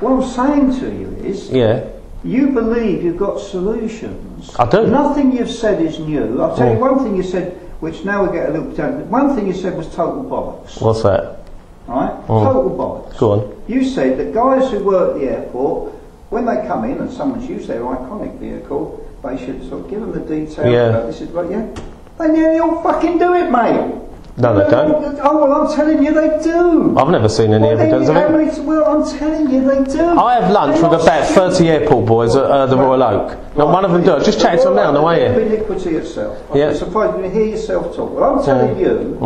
What I'm saying to you is, you believe you've got solutions. I do. Nothing you've said is new. I'll tell you one thing you said, which now we get a little bit down. One thing you said was total bollocks. What's that? Right? Total bollocks. Go on. You said that guys who work at the airport, when they come in and someone's used their iconic vehicle, they should sort of give them the details about this is right, They nearly all fucking do it, mate. No, they don't. Oh, well, I'm telling you they do. I've never seen any evidence of it. Well, I'm telling you they do. I have lunch with about 30 airport boys at the Royal Oak. Not one of them do. Just chatting to them now on the way here. Iniquity itself. I'm surprised you hear yourself talk. Well, I'm telling you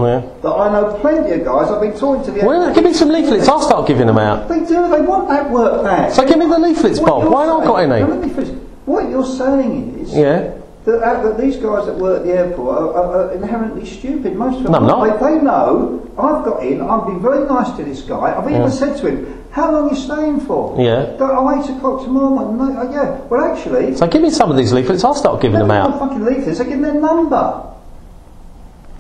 that I know plenty of guys. I've been talking to the. Well, give me some leaflets. I'll start giving them out. They do. They want that work back. So give me the leaflets, Bob. Why not got any? Let me finish. What you're saying is. That these guys that work at the airport are inherently stupid. Most of them. No, I'm not. They know I've got in. I've been very nice to this guy. I've even said to him, "How long are you staying for?" Oh, 8 o'clock tomorrow morning. No, well, actually. So give me some of these leaflets. I'll start giving them out. Fucking leaflets. I give them their number.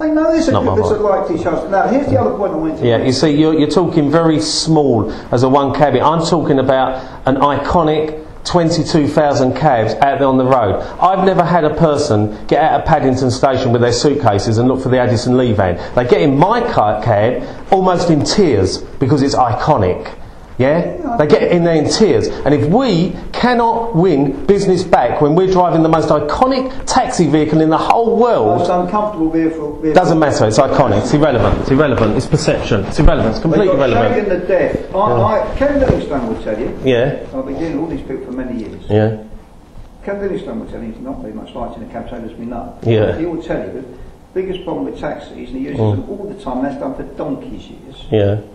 They know there's a likely chance. Now, here's the other point I wanted to make. You see, you're talking very small as a one cabin. I'm talking about an iconic 22,000 cabs out there on the road. I've never had a person get out of Paddington Station with their suitcases and look for the Addison Lee van. They get in my cab almost in tears because it's iconic. They get in there in tears. And if we cannot win business back when we're driving the most iconic taxi vehicle in the whole world, most uncomfortable vehicle. Doesn't matter. It's iconic. It's irrelevant. It's irrelevant. It's perception. It's irrelevant. It's completely irrelevant. Shaking the death. Ken Livingstone will tell you. I've been dealing with all these people for many years. Ken Livingstone will tell you he's not very much liked in a cab, so as we know. He will tell you the biggest problem with taxis, and he uses them all the time, and that's done for donkey's years,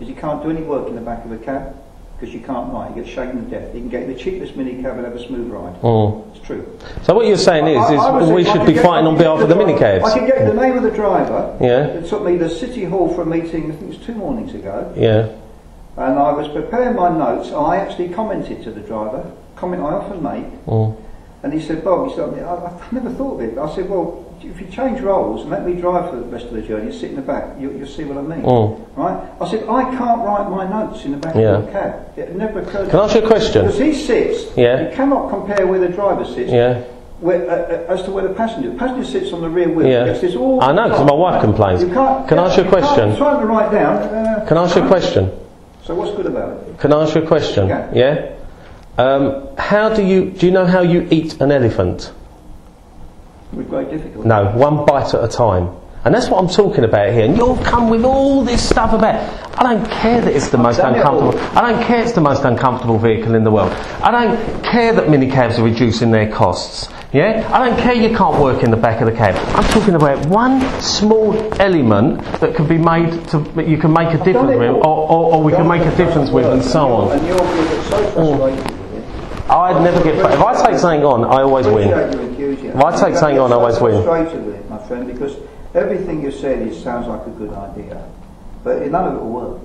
is you can't do any work in the back of a cab. Because you can't ride, you get shaken to death. You can get the cheapest minicab and have a smooth ride. It's true. So what you're saying is we should be fighting on behalf of the minicabs. I can get the name of the driver. It took me to City Hall for a meeting, I think it was 2 mornings ago. And I was preparing my notes. I actually commented to the driver, comment I often make. And he said, Bob, I never thought of it. I said, well, if you change roles and let me drive for the rest of the journey, sit in the back, you'll see what I mean. Right? I said, I can't write my notes in the back of the cab. It never occurred to me. Can I ask you a question? Because he sits, you cannot compare where the driver sits as to where the passenger sits on the rear wheel. I know, because my wife complains. Can I ask you a question? I'm trying to write down. Can I ask you a question? So what's good about it? Can I ask you a question? How do you know how you eat an elephant? With great difficulty. No, one bite at a time. And that's what I'm talking about here. And you've come with all this stuff about, I don't care that it's the most uncomfortable. I don't care it's the most uncomfortable vehicle in the world. I don't care that minicabs are reducing their costs. I don't care you can't work in the back of the cab. I'm talking about one small element that can be made that you can make a difference with, or we can make a difference with, and so on. And you're so frustrated with it. I'd never get. If I take something on, I always win. If I take something on, I always win. I'm frustrated with it, my friend, because everything you said sounds like a good idea, but none of it will work.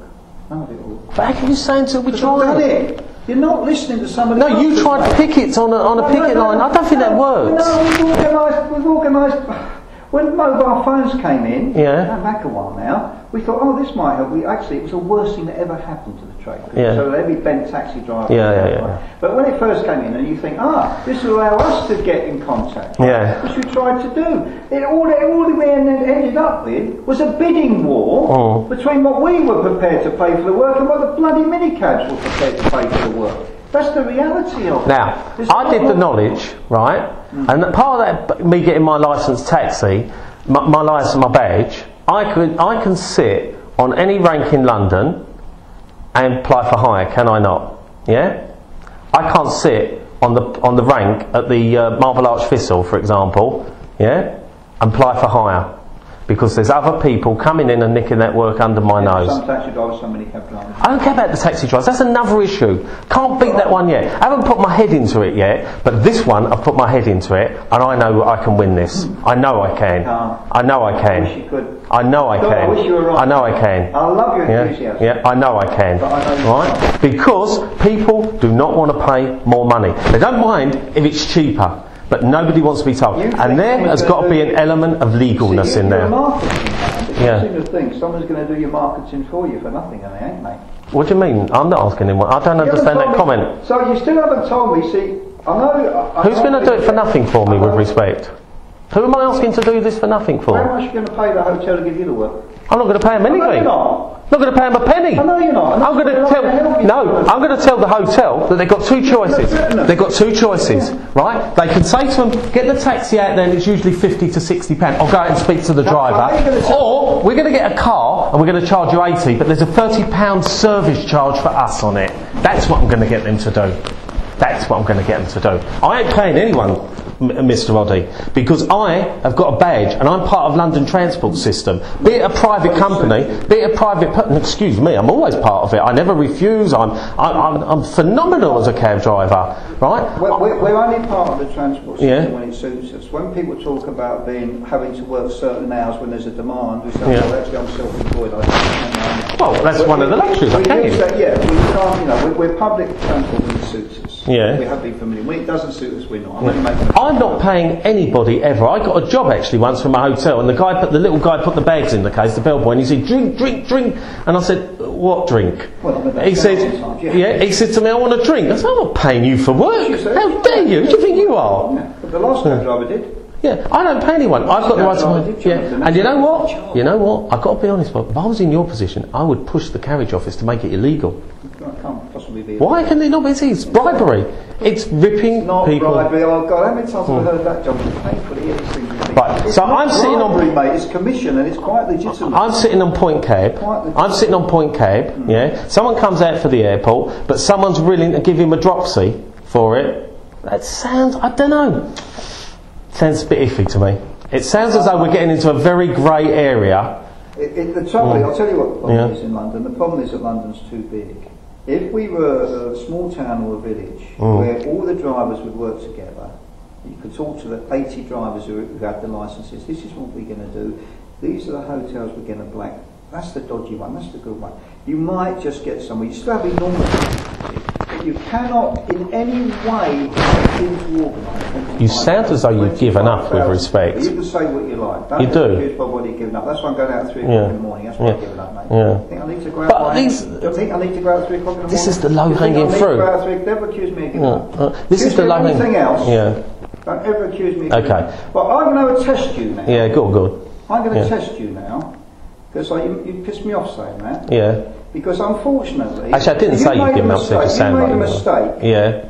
None of it will work. But how can you say until we try it? You're not listening to somebody. No, you tried pickets on a picket line. I don't think that works. No, we've organised. When mobile phones came in, back a while now, we thought, oh, this might help. It was the worst thing that ever happened to the trade. So every bent taxi driver. But when it first came in, and you think, this will allow us to get in contact, which we tried to do. All we ended up with was a bidding war between what we were prepared to pay for the work and what the bloody minicabs were prepared to pay for the work. That's the reality of it. Now, I did the knowledge, right? And part of that, me getting my licence taxi, my licence, my badge, I can sit on any rank in London and apply for hire, can I not? I can't sit on the rank at the Marble Arch Thistle, for example, and apply for hire. Because there's other people coming in and nicking that work under my nose. Some taxi drivers, some minicab drivers. I don't care about the taxi drivers, that's another issue. Can't beat that one yet. I haven't put my head into it yet, but this one I've put my head into it, and I know I can win this. I know I can. I know I can. I wish you could. I know I can. I wish you were right. I know I can. I love your enthusiasm. I know I can. Right? Because people do not want to pay more money. They don't mind if it's cheaper. But nobody wants to be told. And there has got to be an element of legalness in there. You seem to think someone's going to do your marketing for you for nothing, and they ain't, mate. What do you mean? I'm not asking him. I don't understand that comment. So you still haven't told me. See, I know. Who's going to do it for nothing for me, with respect? Who am I asking to do this for nothing for? How much are you going to pay the hotel to give you the work? I'm not going to pay him anything. No, you're not. I'm not going to pay him a penny. I know you're not. I'm going to tell the hotel that they've got two choices. They've got two choices, right? They can say to them, get the taxi out there, and it's usually £50 to £60. I'll go out and speak to the driver. Or we're going to get a car and we're going to charge you £80, but there's a £30 service charge for us on it. That's what I'm going to get them to do. That's what I'm going to get them to do. I ain't paying anyone, Mr. Oddy, because I have got a badge and I'm part of London Transport System. Be it a private company, be it a private... excuse me, I'm always part of it. I never refuse. I'm phenomenal as a cab driver, right? We're only part of the transport system when it suits us. When people talk about having to work certain hours when there's a demand, we say, well, actually I'm self-employed. Well, that's one of the luxuries, I can. We can't, we're public transport when it suits us. Yeah. We have been familiar. When it doesn't suit us, we're not. I'm not paying anybody ever. I got a job actually once from a hotel, and the little guy put the bags in the case, the bellboy, and he said, drink, drink, drink. And I said, what drink? He said, he said to me, I want a drink. I said, I'm not paying you for work. How dare you? Who do you think you are? Yeah. But the last cab driver did. Yeah, I don't pay anyone. I've got the right to... Yeah. And you know what? You know what? I've got to be honest, Bob. If I was in your position, I would push the carriage office to make it illegal. It can't possibly be. Why can it not be? It's bribery. It's ripping not people. Bribery. Oh God, how many times have I heard that, John? It's painful to hear these things. Right. So I'm sitting on... mate. It's commission and it's quite legitimate. I'm sitting on point cab. I'm sitting on point cab. Yeah. Someone comes out for the airport, but someone's willing to give him a dropsy for it. That sounds... I don't know. Sounds a bit iffy to me. It sounds as though we're getting into a very grey area. The trouble, I'll tell you what the problem is in London. The problem is that London's too big. If we were a small town or a village where all the drivers would work together, you could talk to the 80 drivers who have the licences. This is what we're going to do. These are the hotels we're going to black. That's the dodgy one. That's the good one. You might just get somewhere. You still have enormous. But you cannot in any way begin to organise. You sound as though you've given up with respect. You can say what you like. Don't you do. Accuse Boboddy of giving up. That's why I'm going out at 3 o'clock in the morning. That's why I'm giving up, mate. Yeah. I think I need to go out. Do you think I need to go out at 3 o'clock in the morning? This is the low-hanging fruit. Never accuse me of giving up. This is the low-hanging. Anything else? Yeah. Don't ever accuse me of giving up. But I'm going to test you now. Yeah, good. I'm going to test you now because you pissed me off saying that. Yeah. Because unfortunately... Actually, I didn't say you'd give me up, so it just sounded like you made a mistake. Yeah.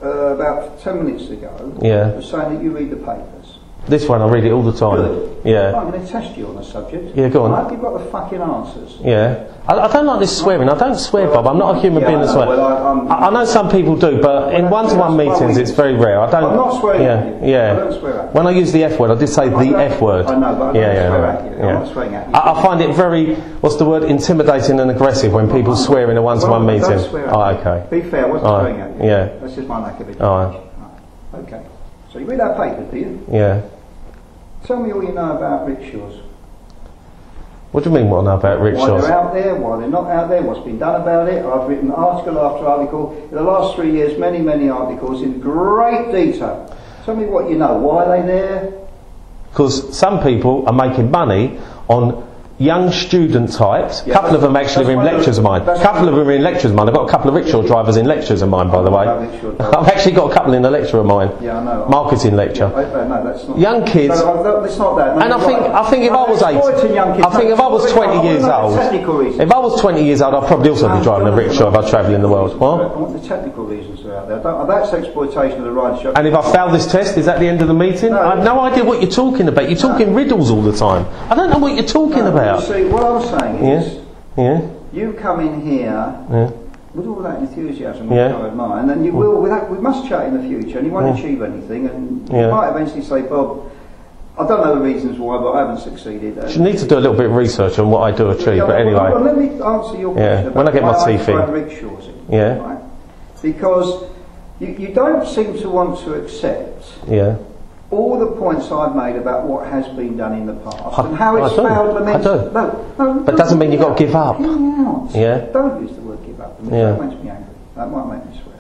About 10 minutes ago. Yeah. Was saying that you read the papers. This one, I read it all the time. Good. Yeah. I'm going to test you on the subject. Yeah, go on. I hope you've got the fucking answers. Yeah. I don't like this swearing. I don't swear, Bob. I'm not a human being that swears. Well, I know some people do, but in one-to-one meetings it's very rare. I'm not swearing at you. Yeah. I don't swear at you. When I use the F word, I did say the F word. I know, but I don't swear at you. I'm not swearing at you. I find it very, what's the word, intimidating and aggressive when people swear in a one-to-one meeting. Don't swear at you. Okay. Be fair, I wasn't swearing at you. Yeah. That's just my lack of education. Alright. Okay. So you read that paper, do you? Yeah. Tell me all you know about rickshaws. What do you mean what I know about rickshaws? Why they're out there, why they're not out there, what's been done about it. I've written article after article. In the last 3 years, many articles in great detail. Tell me what you know. Why are they there? Because some people are making money on young student types. A couple of them actually are in lectures of mine. I've got a couple of rickshaw drivers in lectures of mine, by the way. I've actually got a couple in a lecture of mine. Yeah, I know. Marketing lecture. No, that's not. Young kids. It's not that. And I think if I was 20 years old, if I was 20 years old, I'd probably also be driving a rickshaw if I was travelling the world. What? I want the technical reasons that are out there. That's exploitation of the ridership. And if I fail this test, is that the end of the meeting? I have no idea what you're talking about. You're talking riddles all the time. I don't know what you're talking about. You see, what I'm saying is, you come in here with all that enthusiasm, which I admire, and then you will. We must chat in the future, and you won't achieve anything, and you might eventually say, Bob, I don't know the reasons why, but I haven't succeeded. You need to do a little bit of research on what I do achieve, but anyway. Well, let me answer your question. When I get my teeth in. Rickshaws right? Because you don't seem to want to accept all the points I've made about what has been done in the past and how it's failed immensely. No, but it doesn't mean you've got to give up. Don't use the word give up. That makes me angry. That might make me swear.